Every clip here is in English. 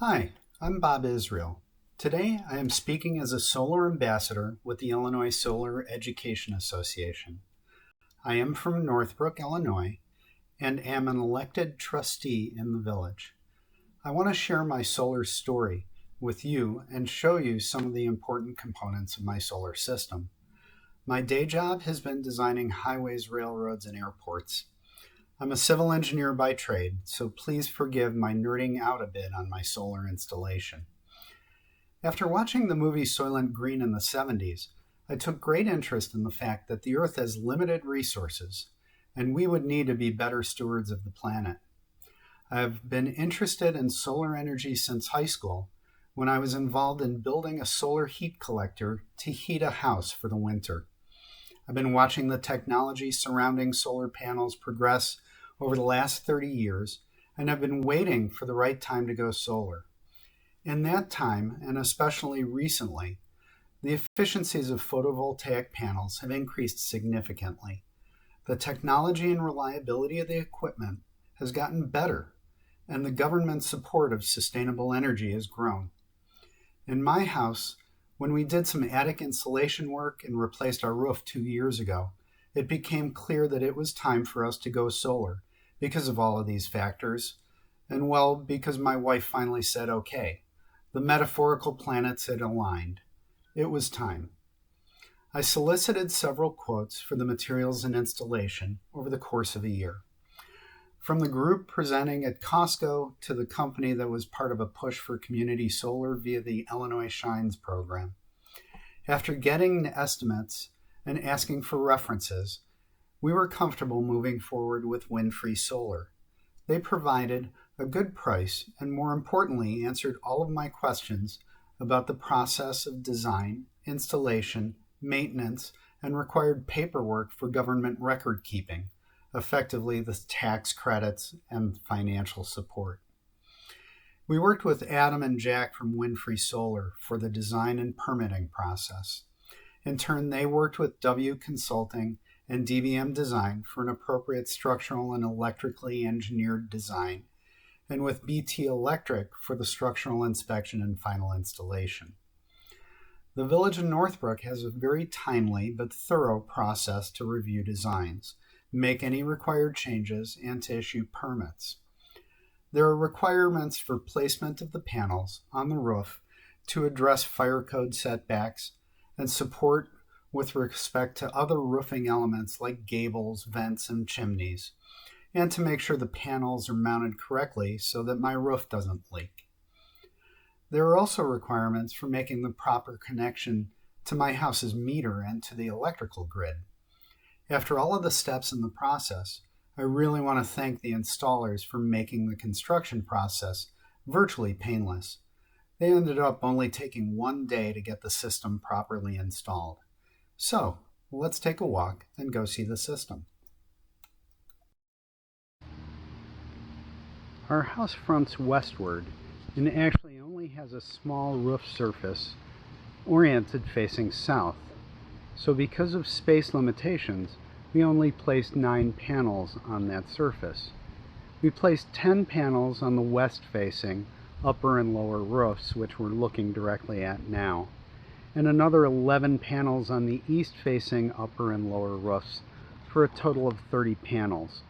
Hi, I'm Bob Israel. Today I am speaking as a solar ambassador with the Illinois Solar Education Association. I am from Northbrook, Illinois, and am an elected trustee in the village. I want to share my solar story with you and show you some of the important components of my solar system. My day job has been designing highways, railroads, and airports. I'm a civil engineer by trade, so please forgive my nerding out a bit on my solar installation. After watching the movie Soylent Green in the 70s, I took great interest in the fact that the Earth has limited resources, and we would need to be better stewards of the planet. I've been interested in solar energy since high school, when I was involved in building a solar heat collector to heat a house for the winter. I've been watching the technology surrounding solar panels progress over the last 30 years, and I've been waiting for the right time to go solar. In that time, and especially recently, the efficiencies of photovoltaic panels have increased significantly. The technology and reliability of the equipment has gotten better, and the government's support of sustainable energy has grown. In my house, when we did some attic insulation work and replaced our roof 2 years ago, it became clear that it was time for us to go solar because of all of these factors, and well, because my wife finally said okay. The metaphorical planets had aligned. It was time. I solicited several quotes for the materials and installation over the course of a year. From the group presenting at Costco to the company that was part of a push for community solar via the Illinois Shines program. After getting the estimates and asking for references, we were comfortable moving forward with Wind-Free Solar. They provided a good price and, more importantly, answered all of my questions about the process of design, installation, maintenance, and required paperwork for government record keeping, effectively the tax credits and financial support. We worked with Adam and Jack from Wind-Free Solar for the design and permitting process. In turn, they worked with W Consulting and DBM Design for an appropriate structural and electrically engineered design, and with BT Electric for the structural inspection and final installation. The Village of Northbrook has a very timely but thorough process to review designs, make any required changes, and to issue permits. There are requirements for placement of the panels on the roof to address fire code setbacks and support with respect to other roofing elements like gables, vents, and chimneys, and to make sure the panels are mounted correctly so that my roof doesn't leak. There are also requirements for making the proper connection to my house's meter and to the electrical grid. After all of the steps in the process, I really want to thank the installers for making the construction process virtually painless. They ended up only taking 1 day to get the system properly installed. So, let's take a walk and go see the system. Our house fronts westward and actually only has a small roof surface oriented facing south. So because of space limitations, we only placed 9 panels on that surface. We placed 10 panels on the west-facing upper and lower roofs, which we're looking directly at now, and another 11 panels on the east-facing upper and lower roofs, for a total of 30 panels.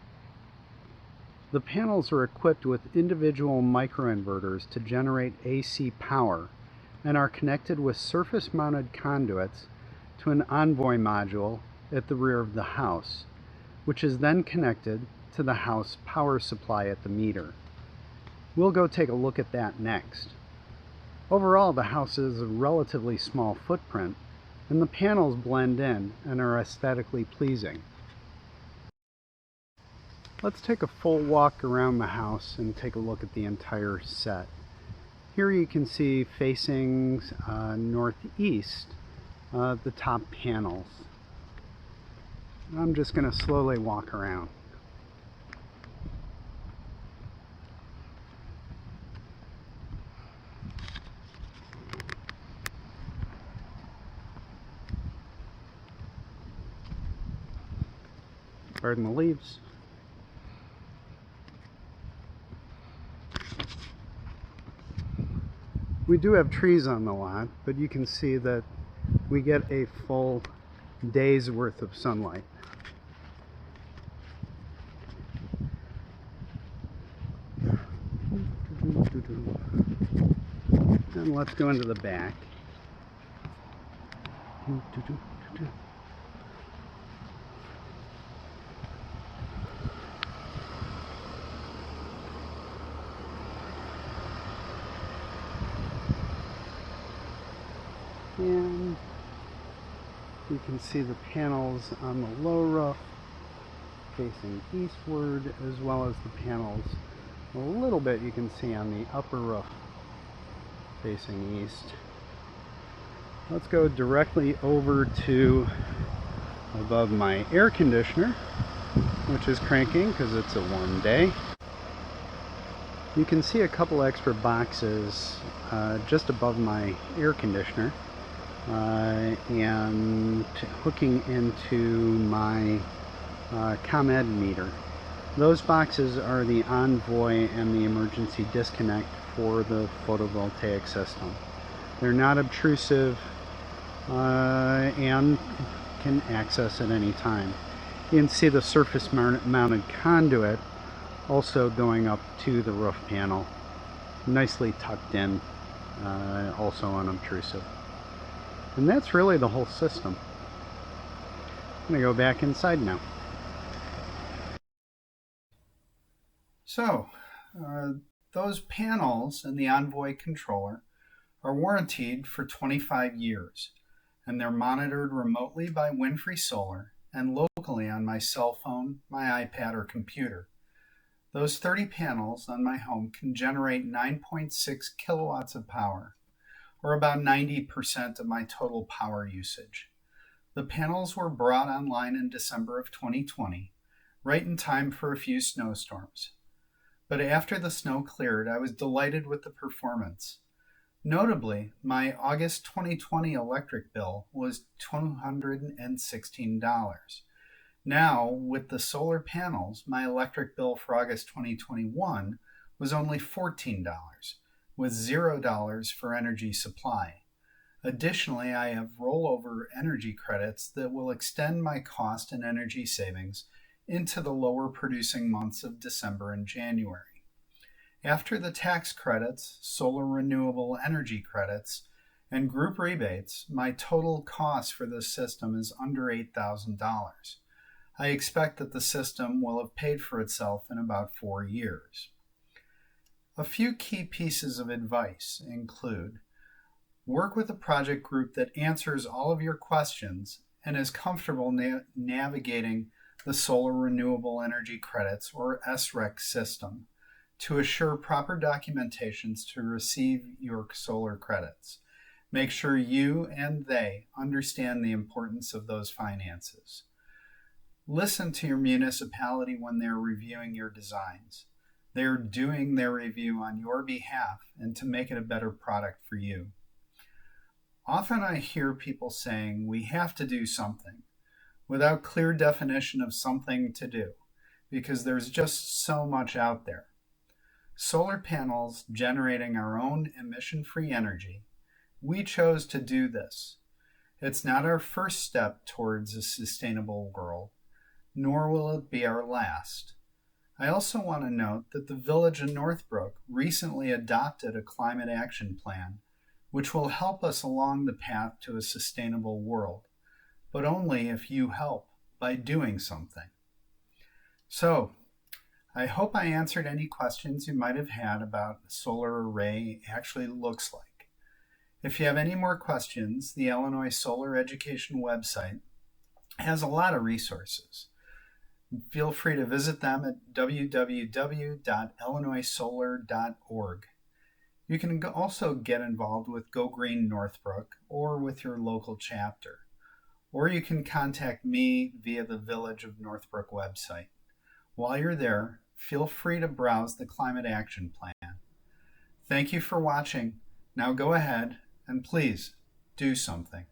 The panels are equipped with individual microinverters to generate AC power and are connected with surface-mounted conduits to an Envoy module at the rear of the house, which is then connected to the house power supply at the meter. We'll go take a look at that next. Overall, the house is a relatively small footprint, and the panels blend in and are aesthetically pleasing. Let's take a full walk around the house and take a look at the entire set. Here you can see facing northeast the top panels. I'm just going to slowly walk around. Pardon the leaves. We do have trees on the lot, but you can see that we get a full day's worth of sunlight. And let's go into the back. And you can see the panels on the low roof facing eastward, as well as the panels a little bit you can see on the upper roof facing east. Let's go directly over to above my air conditioner, which is cranking because it's a warm day. You can see a couple extra boxes just above my air conditioner and hooking into my ComEd meter. Those boxes are the envoy and the emergency disconnect for the photovoltaic system. They're not obtrusive and can access at any time. You can see the surface mounted conduit also going up to the roof panel, nicely tucked in, also unobtrusive. And that's really the whole system. I'm going to go back inside now. So, those panels and the Envoy controller are warranted for 25 years, and they're monitored remotely by Windfree Solar and locally on my cell phone, my iPad, or computer. Those 30 panels on my home can generate 9.6 kilowatts of power, or about 90% of my total power usage. The panels were brought online in December of 2020, right in time for a few snowstorms. But after the snow cleared, I was delighted with the performance. Notably, my August 2020 electric bill was $216. Now, with the solar panels, my electric bill for August 2021 was only $14, with $0 for energy supply. Additionally, I have rollover energy credits that will extend my cost and energy savings into the lower producing months of December and January. After the tax credits, solar renewable energy credits, and group rebates, my total cost for this system is under $8,000. I expect that the system will have paid for itself in about 4 years. A few key pieces of advice include: work with a project group that answers all of your questions and is comfortable navigating the Solar Renewable Energy Credits, or SREC system, to assure proper documentations to receive your solar credits. Make sure you and they understand the importance of those finances. Listen to your municipality when they're reviewing your designs. They're doing their review on your behalf and to make it a better product for you. Often I hear people saying we have to do something, without clear definition of something to do, because there's just so much out there. Solar panels generating our own emission-free energy, we chose to do this. It's not our first step towards a sustainable world, nor will it be our last. I also want to note that the village of Northbrook recently adopted a climate action plan, which will help us along the path to a sustainable world, but only if you help by doing something. So, I hope I answered any questions you might have had about what a solar array actually looks like. If you have any more questions, the Illinois Solar Education website has a lot of resources. Feel free to visit them at www.illinoissolar.org. You can also get involved with Go Green Northbrook or with your local chapter. Or you can contact me via the Village of Northbrook website. While you're there, feel free to browse the Climate Action Plan. Thank you for watching. Now go ahead and please do something.